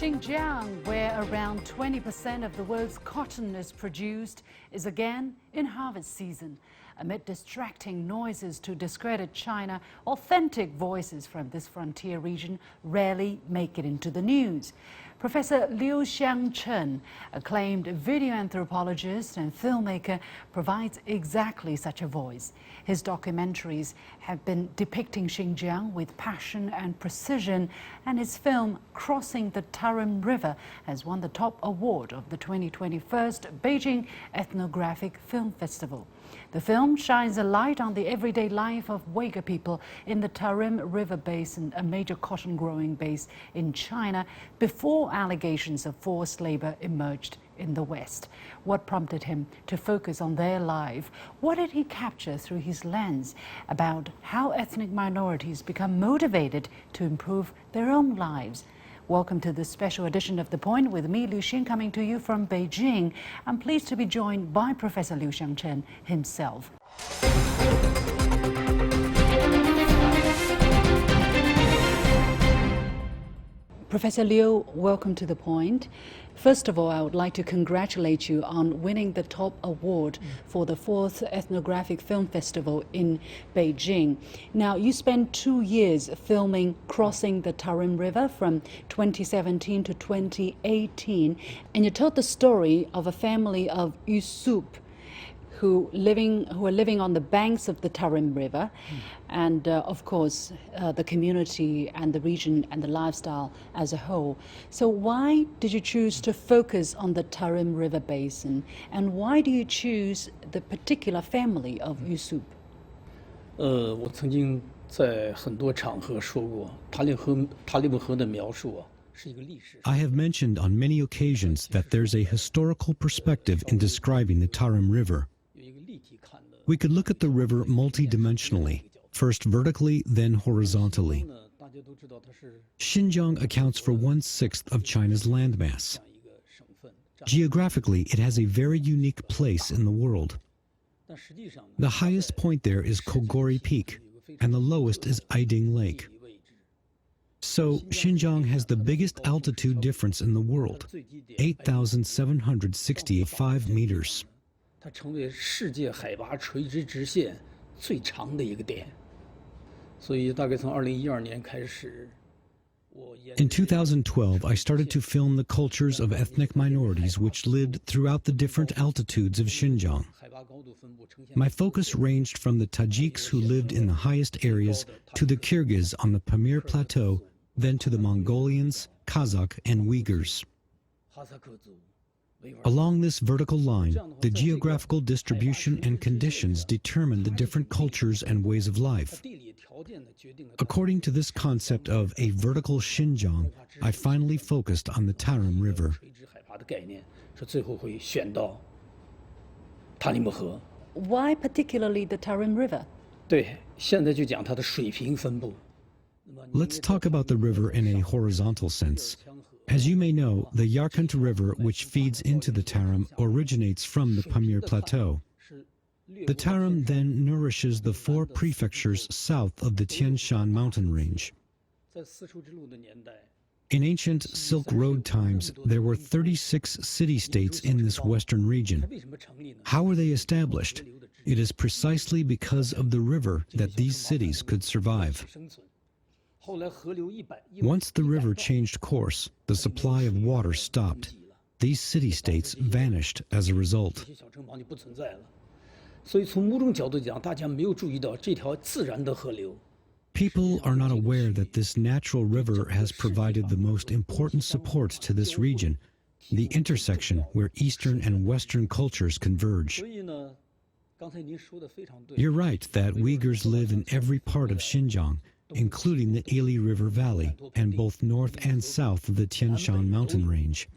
Xinjiang, where around 20% of the world's cotton is produced, is again in harvest season. Amid distracting noises to discredit China, authentic voices from this frontier region rarely make it into the news. Professor Liu Xiangchen, acclaimed video anthropologist and filmmaker, provides exactly such a voice. His documentaries have been depicting Xinjiang with passion and precision, and his film Crossing the Tarim River has won the top award of the 2021 Beijing Ethnographic Film Festival. The film shines a light on the everyday life of Uygur people in the Tarim River Basin, a major cotton growing base in China, before allegations of forced labor emerged in the West. What prompted him to focus on their life? What did he capture through his lens about how ethnic minorities become motivated to improve their own lives? Welcome to this special edition of The Point with me, Liu Xin, coming to you from Beijing. I'm pleased to be joined by Professor Liu Xiangchen himself. Professor Liu, welcome to The Point. First of all, I would like to congratulate you on winning the top award for the 4th Ethnographic Film Festival in Beijing. Now, you spent 2 years filming Crossing the Tarim River from 2017 to 2018, and you told the story of a family of Uygur who are living on the banks of the Tarim River, and of course the community and the region and the lifestyle as a whole. So why did you choose to focus on the Tarim River Basin, and why do you choose the particular family of Uygur? 我曾经在很多场合说过，塔里木河的描述啊，是一个历史。 I have mentioned on many occasions that there's a historical perspective in describing the Tarim River. We could look at the river multidimensionally, first vertically, then horizontally. Xinjiang accounts for 1/6 of China's landmass. Geographically, it has a very unique place in the world. The highest point there is Kogori Peak, and the lowest is Aiding Lake. So, Xinjiang has the biggest altitude difference in the world, 8,765 meters. 它成为世界海拔垂直直线最长的一个点，所以大概从2012年开始。 In 2012, I started to film the cultures of ethnic minorities which lived throughout the different altitudes of Xinjiang. My focus ranged from the Tajiks who lived in the highest areas to the Kyrgyz on the Pamir Plateau, then to the Mongolians, Kazakh, and Uyghurs. Along this vertical line, the geographical distribution and conditions determine the different cultures and ways of life. According to this concept of a vertical Xinjiang, I finally focused on the Tarim River. Why particularly the Tarim River? 对，现在就讲它的水平分布。 Let's talk about the river in a horizontal sense. As you may know, the Yarkant River, which feeds into the Tarim, originates from the Pamir Plateau. The Tarim then nourishes the 4 prefectures south of the Tian Shan mountain range. In ancient Silk Road times, there were 36 city-states in this western region. How were they established? It is precisely because of the river that these cities could survive. Once the river changed course, the supply of water stopped. These city-states vanished as a result. People are not aware that this natural river has provided the most important support to this region, the intersection where Eastern and Western cultures converge. You're right that Uyghurs live in every part of Xinjiang, including the Ili River Valley and both north and south of the Tian Shan mountain range.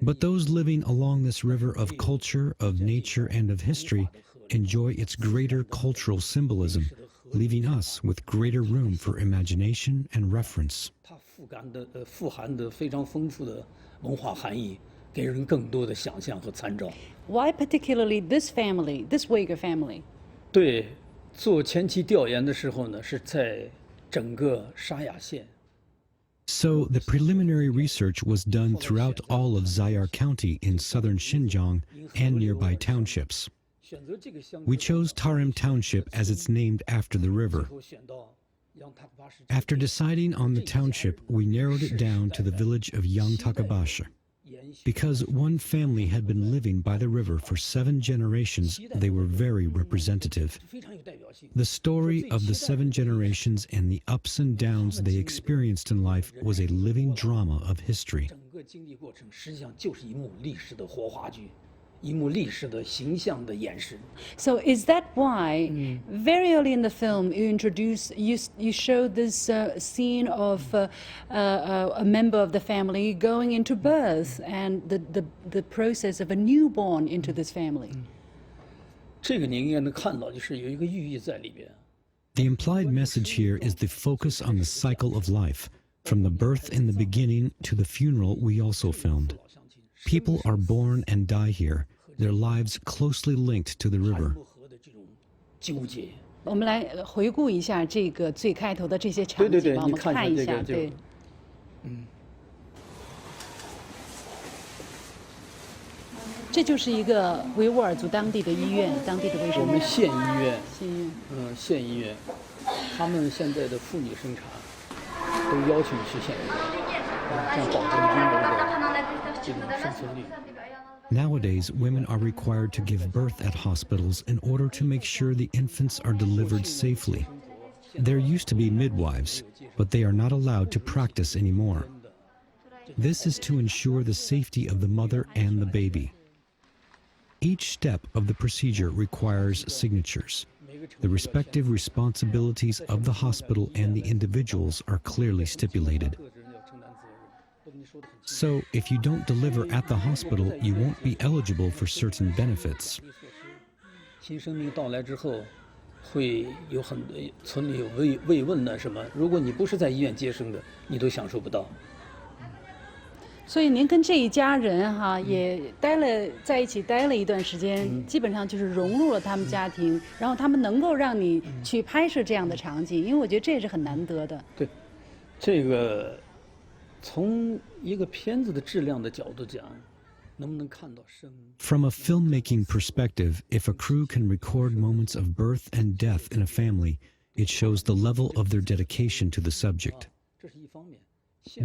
But those living along this river of culture, of nature, and of history enjoy its greater cultural symbolism, leaving us with greater room for imagination and reference. Why particularly this family, this Uyghur family? 对，做前期调研的时候呢，是在整个沙雅县 So the preliminary research was done throughout all of Zayar County in southern Xinjiang and nearby townships. We chose Tarim Township as it's named after the river. After deciding on the township, we narrowed it down to the village of Yang Takabashi. Because one family had been living by the river for 7 generations, they were very representative. The story of the 7 generations and the ups and downs they experienced in life was a living drama of history. So is that why very early in the film you showed this scene of a member of the family going into birth and the process of a newborn into this family? 这个你应该能看到，就是有一个寓意在里边。 The implied message here is the focus on the cycle of life, from the birth in the beginning to the funeral we also filmed. People are born and die here, their lives closely linked to the river. 纠结。我们来回顾一下这个最开头的这些场景，对对对，我们你看看一下，一下这个对。这就是一个维吾尔族当地的医院，当地的卫生院。我们县医院，县医院。县医院，他们现在的妇女生产都要求去县医院，这样保证婴儿的这种生存率。 Nowadays, women are required to give birth at hospitals in order to make sure the infants are delivered safely. There used to be midwives, but they are not allowed to practice anymore. This is to ensure the safety of the mother and the baby. Each step of the procedure requires signatures. The respective responsibilities of the hospital and the individuals are clearly stipulated. So, if you don't deliver at the hospital, you won't be eligible for certain benefits. 新生命到来之后，会有很多村里有慰问呢什么，如果你不是在医院接生的，你都享受不到。 所以您跟这一家人哈也在一起待了一段时间，基本上就是融入了他们家庭，然后他们能够让你去拍摄这样的场景，因为我觉得这也是很难得的。对，这个从一个片子的质量的角度讲，能不能看到生？ From a filmmaking perspective, if a crew can record moments of birth and death in a family, it shows the level of their dedication to the subject. 这是一方面。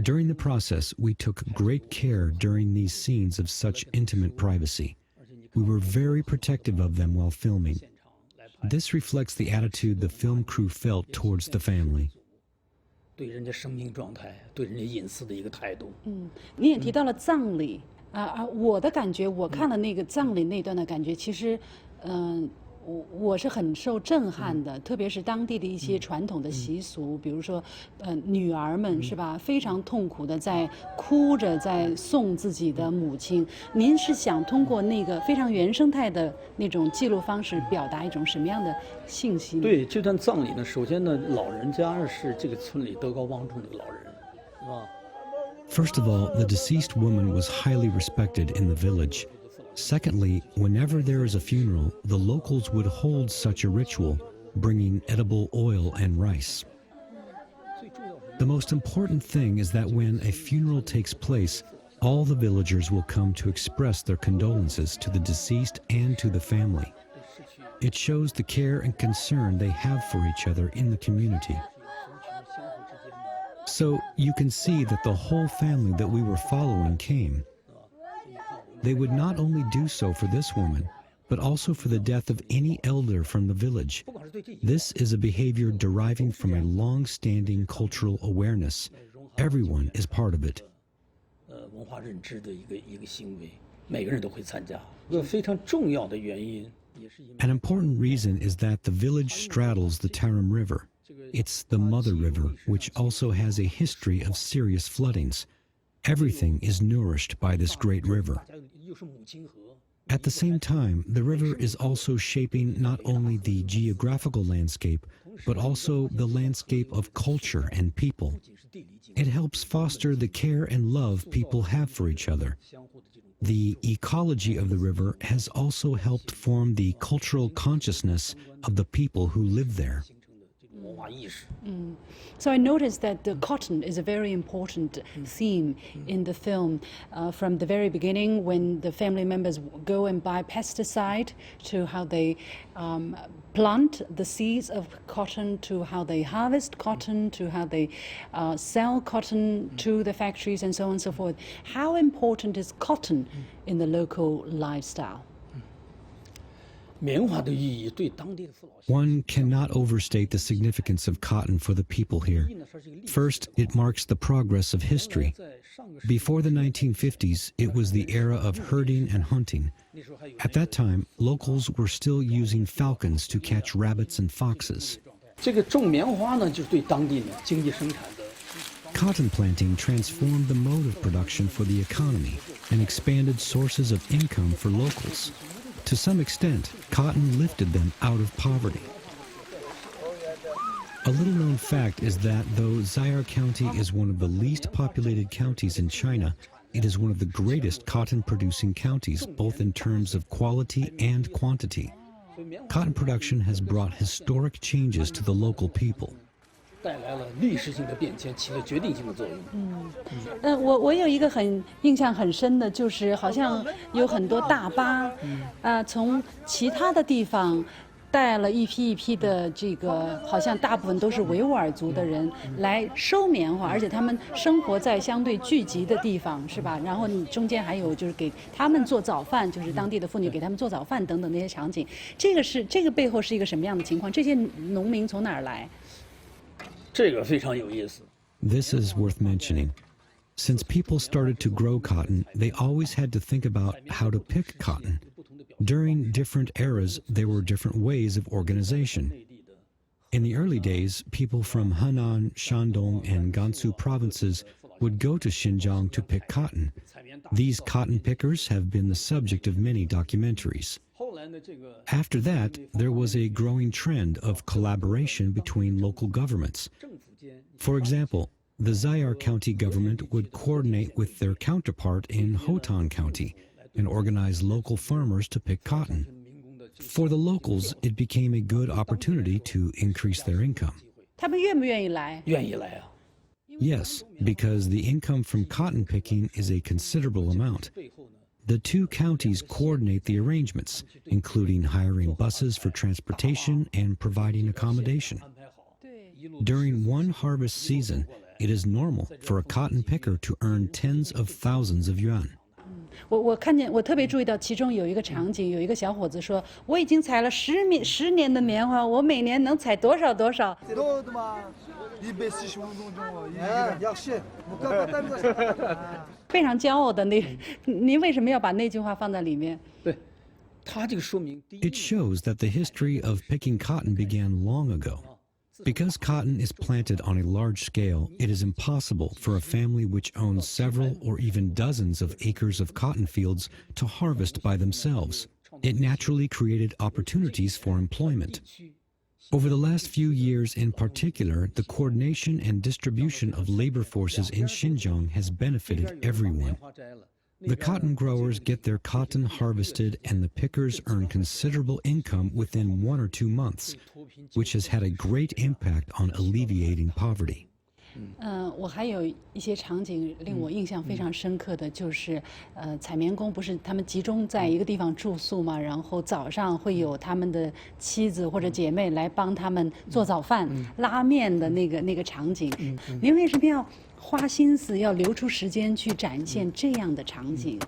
During the process, we took great care during these scenes of such intimate privacy. We were very protective of them while filming. This reflects the attitude the film crew felt towards the family. 对人家生命状态、对人家隐私的一个态度。你也提到了葬礼我的感觉，我看了那个葬礼那段的感觉，其实，我是很受震撼的，特别是当地的一些传统的习俗，比如说，女儿们是吧，非常痛苦的在哭着在送自己的母亲。您是想通过那个非常原生态的那种记录方式，表达一种什么样的信息呢？对，这段葬礼呢，首先呢，老人家是这个村里德高望重的老人，是吧？ First of all, the deceased woman was highly respected in the village. Secondly, whenever there is a funeral, the locals would hold such a ritual, bringing edible oil and rice. The most important thing is that when a funeral takes place, all the villagers will come to express their condolences to the deceased and to the family. It shows the care and concern they have for each other in the community. So you can see that the whole family that we were following came. They would not only do so for this woman, but also for the death of any elder from the village. This is a behavior deriving from a long-standing cultural awareness. Everyone is part of it. 文化认知的一个行为，每个人都会参加。一个非常重要的原因，也是因为 An important reason is that the village straddles the Tarim River. It's the Mother River, which also has a history of serious floodings. Everything is nourished by this great river. 又是母亲河。 At the same time, the river is also shaping not only the geographical landscape, but also the landscape of culture and people. It helps foster the care and love people have for each other. The ecology of the river has also helped form the cultural consciousness of the people who live there. 文化化意识。So I noticed that the cotton is a very important theme in the film. From the very beginning, when the family members go and buy pesticide, to how they plant the seeds of cotton, to how they harvest cotton, to how they sell cotton to the factories, and so on and so forth. How important is cotton in the local lifestyle? One cannot overstate the significance of cotton for the people here. First, it marks the progress of history. Before the 1950s, it was the era of herding and hunting. At that time, locals were still using falcons to catch rabbits and foxes. Cotton planting transformed the mode of production for the economy and expanded sources of income for locals. To some extent, cotton lifted them out of poverty. A little-known fact is that though Xinjiang County is one of the least populated counties in China, it is one of the greatest cotton-producing counties, both in terms of quality and quantity. Cotton production has brought historic changes to the local people. 带来了历史性的变迁，起了决定性的作用。我有一个印象很深的，就是好像有很多大巴，从其他的地方带了一批一批的这个，好像大部分都是维吾尔族的人来收棉花，而且他们生活在相对聚集的地方，是吧？然后你中间还有就是给他们做早饭，就是当地的妇女给他们做早饭等等那些场景。这个背后是一个什么样的情况？这些农民从哪儿来？ 这个非常有意思。 This is worth mentioning. Since people started to grow cotton, they always had to think about how to pick cotton. During different eras, there were different ways of organization. In the early days, people from Henan, Shandong, and Gansu provinces would go to Xinjiang to pick cotton. These cotton pickers have been the subject of many documentaries. After that, there was a growing trend of collaboration between local governments. For example, the Xinjiang County government would coordinate with their counterpart in Hotan County and organize local farmers to pick cotton. For the locals, it became a good opportunity to increase their income. 他们愿不愿意来？愿意来啊。 Yes, because the income from cotton picking is a considerable amount. The two counties coordinate the arrangements, including hiring buses for transportation and providing accommodation. During one harvest season, it is normal for a cotton picker to earn tens of thousands of yuan. 我看见，我特别注意到其中有一个场景，有一个小伙子说：“我已经采了10年的棉花，我每年能采多少多少。” 非常骄傲的您为什么要把那句话放在里面？对，他这个说明。It shows that the history of picking cotton began long ago. Because cotton is planted on a large scale, it is impossible for a family which owns several or even dozens of acres of cotton fields to harvest by themselves. It naturally created opportunities for employment. Over the last few years in particular, the coordination and distribution of labor forces in Xinjiang has benefited everyone. The cotton growers get their cotton harvested and the pickers earn considerable income within 1 or 2 months, which has had a great impact on alleviating poverty. 我还有一些场景令我印象非常深刻的就是，采棉工不是他们集中在一个地方住宿嘛，然后早上会有他们的妻子或者姐妹来帮他们做早饭、拉面的那个场景。您为什么要花心思要留出时间去展现这样的场景？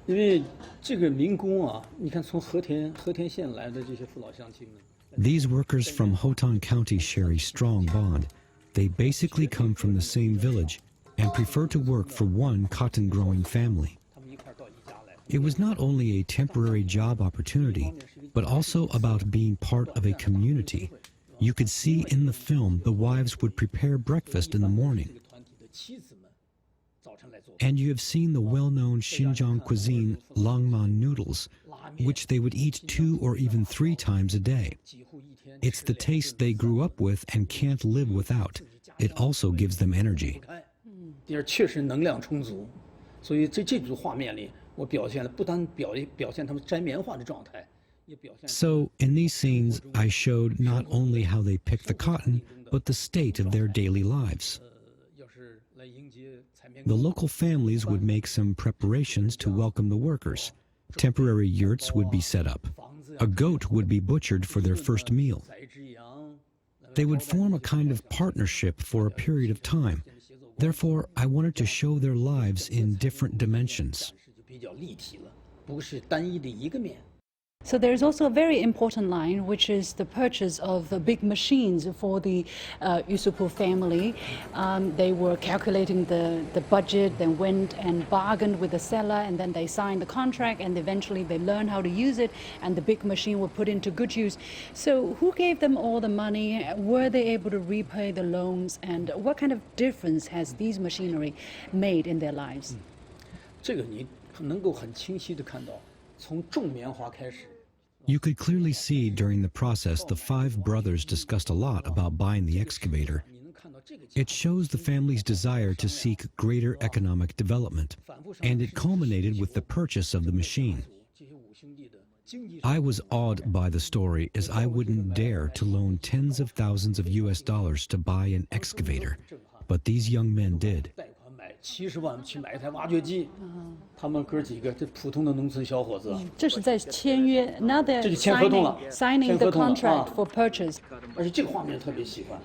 因为这个民工啊，你看从和田县来的这些父老乡亲们。These workers from Hotan County share a strong bond. They basically come from the same village and prefer to work for one cotton-growing family. It was not only a temporary job opportunity, but also about being part of a community. You could see in the film the wives would prepare breakfast in the morning. And you have seen the well-known Xinjiang cuisine, langman noodles, which they would eat 2 or even 3 times a day. It's the taste they grew up with and can't live without. It also gives them energy. 确实能量充足，所以在这组画面里，我表现了不单表现他们摘棉花的状态，也表现。 So, in these scenes, I showed not only how they pick the cotton, but the state of their daily lives. The local families would make some preparations to welcome the workers. Temporary yurts would be set up. A goat would be butchered for their first meal. They would form a kind of partnership for a period of time. Therefore, I wanted to show their lives in different dimensions. So there's also a very important line, which is the purchase of big machines for the Yusupu family. They were calculating the budget, then went and bargained with the seller, and then they signed the contract, and eventually they learned how to use it, and the big machine were put into good use. So who gave them all the money? Were they able to repay the loans? And what kind of difference has these machinery made in their lives? 这个你能够很清晰地看到，从种棉花开始。 You could clearly see during the process the five brothers discussed a lot about buying the excavator. It shows the family's desire to seek greater economic development, and it culminated with the purchase of the machine. I was awed by the story, as I wouldn't dare to loan tens of thousands of US dollars to buy an excavator, but these young men did. 70万去买一台挖掘机，他们哥几个这普通的农村小伙子，这是在签约 ，now they're 这就签合同了 signing 签 the 合同了 contract for purchase. 而且这个画面特别喜欢。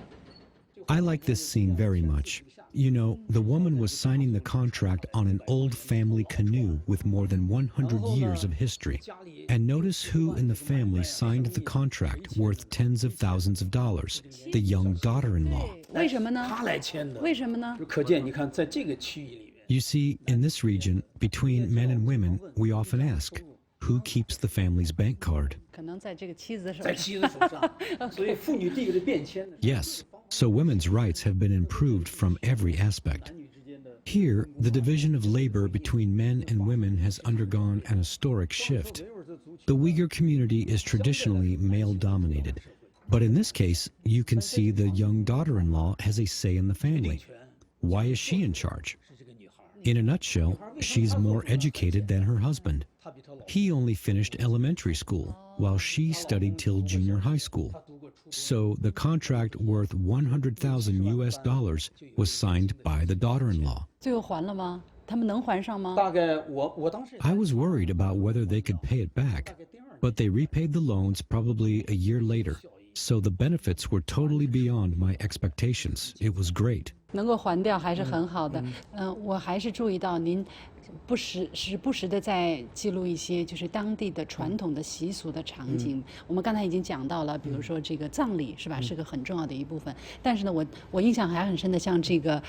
I like this scene very much. You know, the woman was signing the contract on an old family canoe with more than 100 years of history. And notice who in the family signed the contract worth tens of thousands of dollars: the young daughter-in-law. 为什么呢？他来签的，为什么呢？可见你看，在这个区域里面。 You see, in this region, between men and women, we often ask, who keeps the family's bank card? 可能在这个妻子的手在上。妻子手上，所以妇女地位的变迁呢。 Yes, so women's rights have been improved from every aspect. Here, the division of labor between men and women has undergone an historic shift. The Uyghur community is traditionally male-dominated, but in this case, you can see the young daughter-in-law has a say in the family. Why is she in charge? In a nutshell, she's more educated than her husband. He only finished elementary school, while she studied till junior high school. So the contract worth 100,000 US dollars was signed by the daughter-in-law. 最后还了吗？他们能还上吗？大概我当时 I was worried about whether they could pay it back, but they repaid the loans probably a year later. So the benefits were totally beyond my expectations. It was great. 能够还掉还是很好的。我还是注意到您不时的在记录一些就是当地的传统的习俗的场景。我们刚才已经讲到了，比如说这个葬礼是吧，是个很重要的一部分。但是呢，我印象还很深的，像这个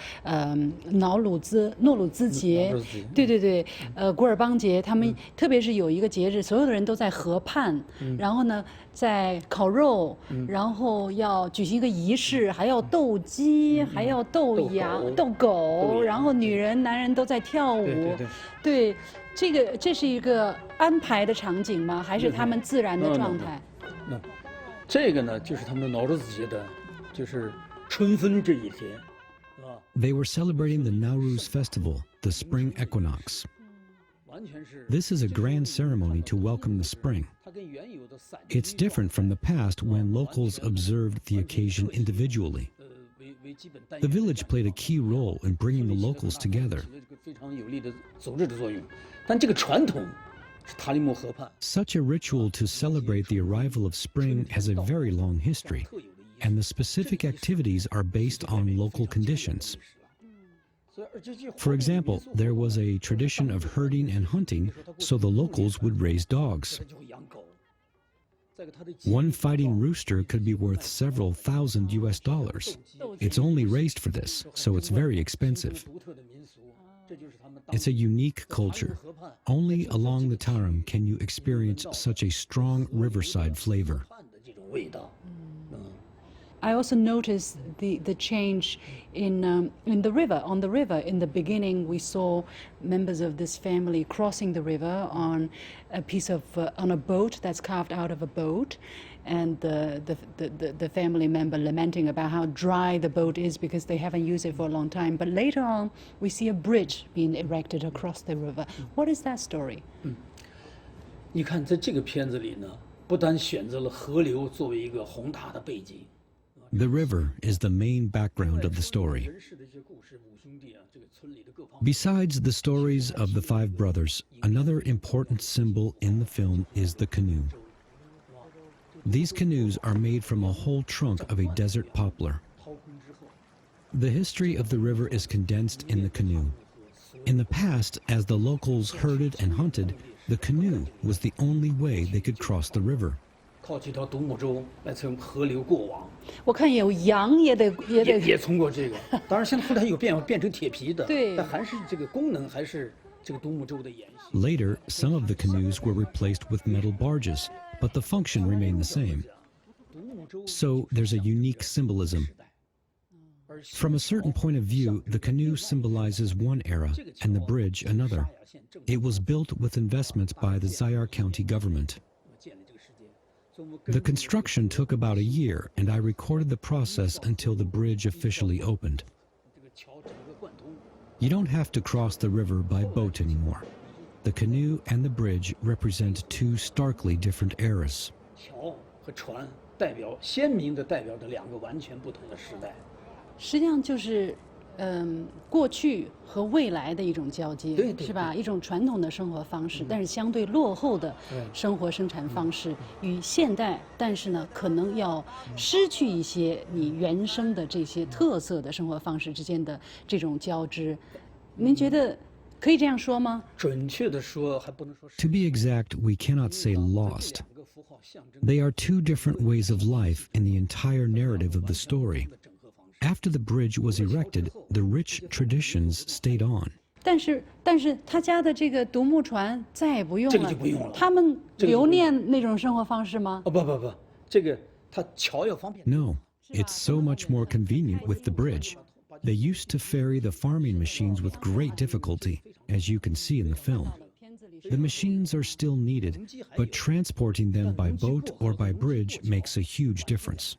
诺鲁兹节，对，古尔邦节，他们特别是有一个节日，所有的人都在河畔，然后呢在烤肉，然后要举行一个仪式，还要斗鸡，还要斗羊、斗狗，然后女人、男人都在跳舞。对，这是一个安排的场景吗？还是他们自然的状态？那这个呢，就是他们脑子节的，就是春分这一天，是吧？ They were celebrating the Nowruz festival, the spring equinox. This is a grand ceremony to welcome the spring. It's different from the past when locals observed the occasion individually. The village played a key role in bringing the locals together. Such a ritual to celebrate the arrival of spring has a very long history, and the specific activities are based on local conditions. For example, there was a tradition of herding and hunting, so the locals would raise dogs. One fighting rooster could be worth several thousand US dollars. It's only raised for this, so it's very expensive. It's a unique culture. Only along the Tarim can you experience such a strong riverside flavor. I also noticed the change in the river. On the river, in the beginning, we saw members of this family crossing the river on a boat that's carved out of a boat, and the family member lamenting about how dry the boat is because they haven't used it for a long time. But later on, we see a bridge being erected across the river. What is that story? 你看，在这个片子里呢，不但选择了河流作为一个宏大的背景。The river is the main background of the story. Besides the stories of the five brothers, another important symbol in the film is the canoe. These canoes are made from a whole trunk of a desert poplar. The history of the river is condensed in the canoe. In the past, as the locals herded and hunted, the canoe was the only way they could cross the river. 靠几条独木舟来从河流过往，我看有羊也得也通过这个。当然，现在后来有变成铁皮的，对，但还是这个功能还是这个独木舟的延续。Later, some of the canoes were replaced with metal barges, but the function remained the same. So there's a unique symbolism. From a certain point of view, the canoe symbolizes one era and the bridge another. It was built with investments by the Zayar County government. The construction took about a year, and I recorded the process until the bridge officially opened. You don't have to cross the river by boat anymore. The canoe and the bridge represent two starkly different eras. 桥和船代表鲜明地代表着两个完全不同的时代。实际上就是过去和未来的一种交接，对是吧？一种传统的生活方式，但是相对落后的生活生产方式与现代，但是呢，可能要失去一些你原生的这些特色的生活方式之间的这种交织。您觉得可以这样说吗？准确地说，还不能说。To be exact, we cannot say lost. They are two different ways of life in the entire narrative of the story. After the bridge was erected, the rich traditions stayed on. 但是他家的这个独木船再也不用了，这个就不用了。他们留念那种生活方式吗？不，这个它桥要方便。No, it's so much more convenient with the bridge. They used to ferry the farming machines with great difficulty, as you can see in the film. The machines are still needed, but transporting them by boat or by bridge makes a huge difference.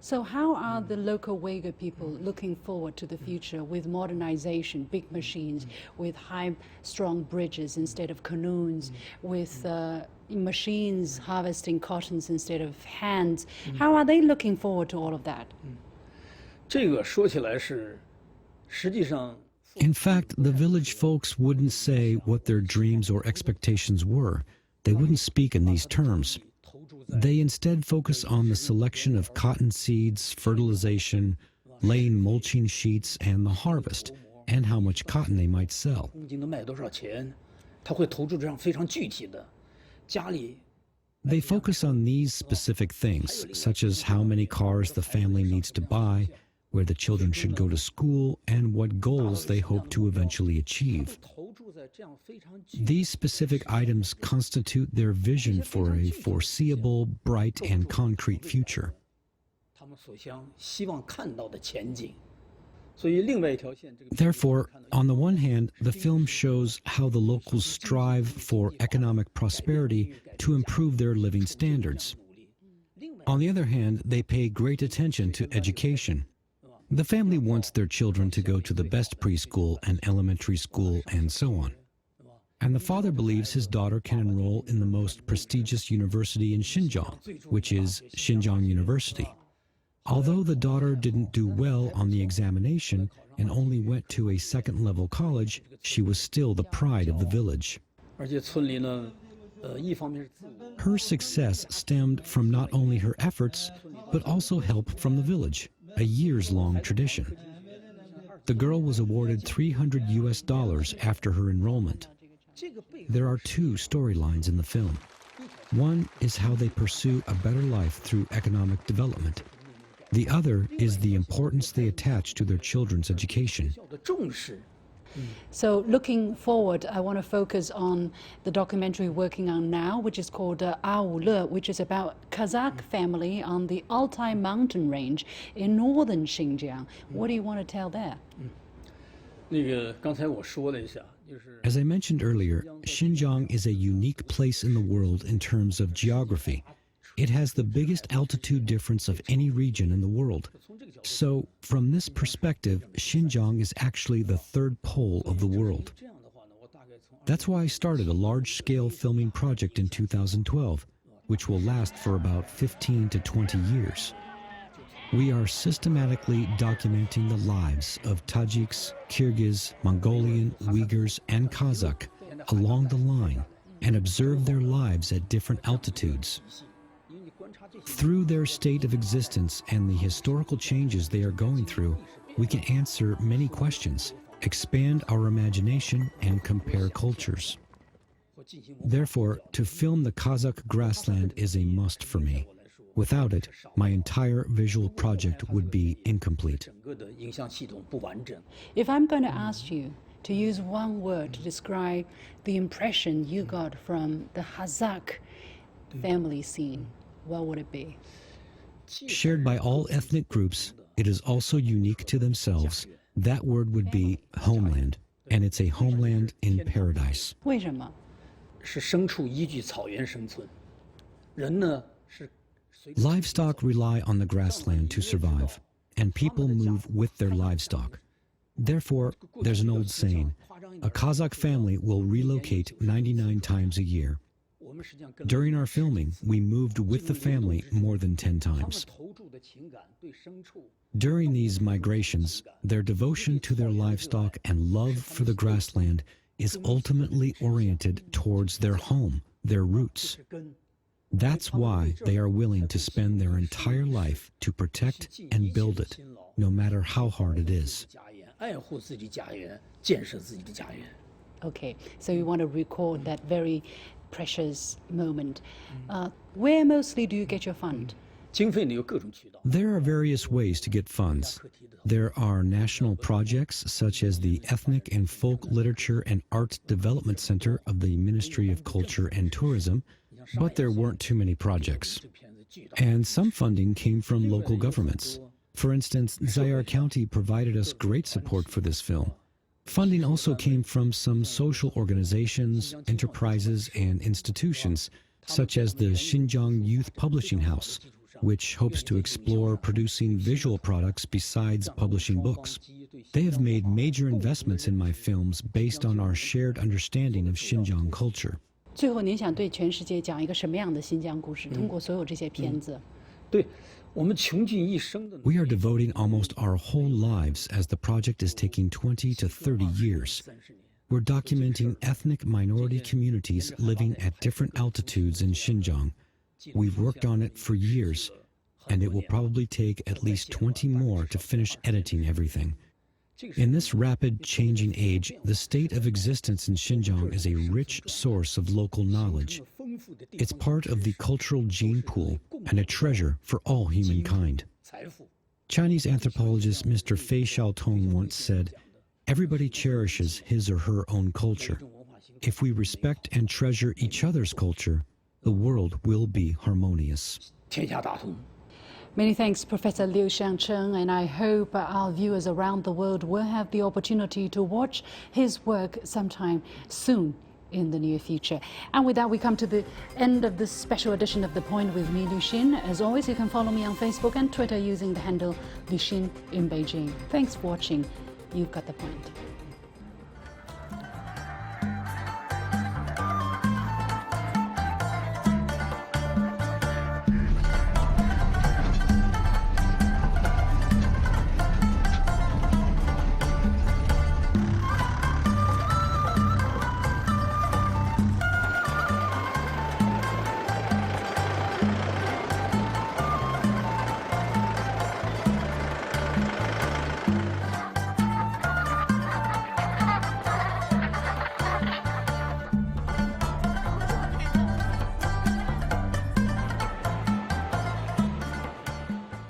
So how are the local Uyghur people looking forward to the future with modernization, big machines, with high, strong bridges instead of canoes, with machines harvesting cottons instead of hands? How are they looking forward to all of that? 这个说起来是，实际上。In fact, the village folks wouldn't say what their dreams or expectations were. They wouldn't speak in these terms. They instead focus on the selection of cotton seeds, fertilization, laying mulching sheets, and the harvest, and how much cotton they might sell. They focus on these specific things, such as how many cars the family needs to buy, where the children should go to school, and what goals they hope to eventually achieve. These specific items constitute their vision for a foreseeable, bright, and concrete future. Therefore, on the one hand, the film shows how the locals strive for economic prosperity to improve their living standards. On the other hand, they pay great attention to education. The family wants their children to go to the best preschool and elementary school and so on. And the father believes his daughter can enroll in the most prestigious university in Xinjiang, which is Xinjiang University. Although the daughter didn't do well on the examination and only went to a second-level college, she was still the pride of the village. Her success stemmed from not only her efforts, but also help from the village, a years-long tradition. The girl was awarded $300 after her enrollment. There are two storylines in the film. One is how they pursue a better life through economic development. The other is the importance they attach to their children's education. So looking forward, I want to focus on the documentary we're working on now, which is called Awule, which is about Kazakh family on the Altai mountain range in northern Xinjiang. What do you want to tell there? As I mentioned earlier, Xinjiang is a unique place in the world in terms of geography. It has the biggest altitude difference of any region in the world. So, from this perspective, Xinjiang is actually the third pole of the world. That's why I started a large-scale filming project in 2012, which will last for about 15 to 20 years. we are systematically documenting the lives of Tajiks, Kyrgyz, Mongolian, Uyghurs, and Kazakh along the line and observe their lives at different altitudes. Through their state of existence and the historical changes they are going through, we can answer many questions, expand our imagination, and compare cultures. Therefore, to film the Kazakh grassland is a must for me. Without it, my entire visual project would be incomplete. If I'm going to ask you to use one word to describe the impression you got from the Kazakh family scene, what would it be? Shared by all ethnic groups, it is also unique to themselves. That word would be homeland, and it's a homeland in paradise. 为什么？ Livestock rely on the grassland to survive, and people move with their livestock. Therefore, there's an old saying, a Kazakh family will relocate 99 times a year. During our filming, we moved with the family more than 10 times. During these migrations, their devotion to their livestock and love for the grassland is ultimately oriented towards their home, their roots. That's why they are willing to spend their entire life to protect and build it, no matter how hard it is. Okay, so you want to record that very precious moment. Where mostly do you get your fund? There are various ways to get funds. There are national projects such as the Ethnic and Folk Literature and Art Development Center of the Ministry of Culture and Tourism, but there weren't too many projects. And some funding came from local governments. For instance, Zayar County provided us great support for this film. Funding also came from some social organizations, enterprises, and institutions, such as the Xinjiang Youth Publishing House, which hopes to explore producing visual products besides publishing books. They have made major investments in my films based on our shared understanding of Xinjiang culture. 最后，您想对全世界讲一个什么样的新疆故事？通过所有这些片子。We are devoting almost our whole lives as the project is taking 20 to 30 years. We're documenting ethnic minority communities living at different altitudes in Xinjiang. We've worked on it for years, and it will probably take at least 20 more to finish editing everything. In this rapid changing age, the state of existence in Xinjiang is a rich source of local knowledge. It's part of the cultural gene pool and a treasure for all humankind. Chinese anthropologist Mr. Fei Xiaotong once said, "Everybody cherishes his or her own culture. If we respect and treasure each other's culture, the world will be harmonious." Many thanks, Professor Liu Xiangchen, and I hope our viewers around the world will have the opportunity to watch his work sometime soon in the near future. And with that, we come to the end of this special edition of The Point with me, Liu Xin. As always, you can follow me on Facebook and Twitter using the handle Liu Xin in Beijing. Thanks for watching. You've got the point.